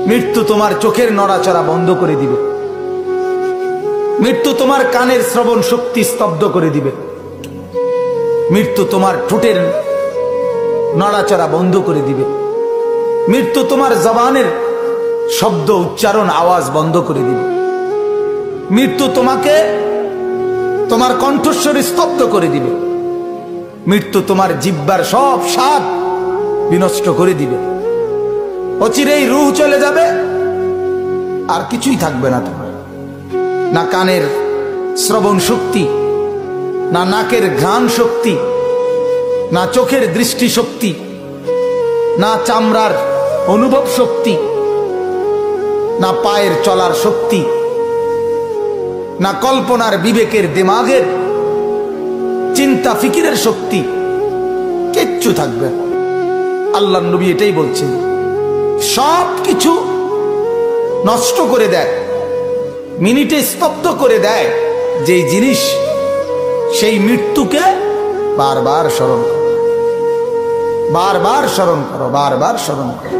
মৃত্যু তোমার চোখের নড়াচড়া বন্ধ করে দিবে। মৃত্যু তোমার কানের শ্রবণ শক্তি স্তব্ধ করে দিবে। মৃত্যু তোমার ঠোঁটের নড়াচড়া বন্ধ করে দিবে। মৃত্যু তোমার জবানের শব্দ উচ্চারণ আওয়াজ বন্ধ করে দিবে। মৃত্যু তোমাকে তোমার কণ্ঠস্বর স্তব্ধ করে দিবে। মৃত্যু তোমার জিহ্বার সব স্বাদ বিনষ্ট করে দিবে। অচিরেই রূহ চলে যাবে, আর কিছুই থাকবে না তোমার। না কানের শ্রবণ শক্তি, না নাকের ঘ্রাণ শক্তি, না চোখের দৃষ্টি শক্তি, না চামড়ার অনুভব শক্তি, না পায়ের চলার শক্তি, না কল্পনার বিবেকের দিমাগের চিন্তা ফিকিরের শক্তি, কিচ্ছু থাকবে না। আল্লাহর নবী এটাই বলছেন, সব কিছু নষ্ট করে দেয়, মিনিটে স্তব্ধ করে দেয় যেই জিনিস, সেই মৃত্যুকে বারবার স্মরণ করো, বারবার স্মরণ করো, বারবার স্মরণ করো।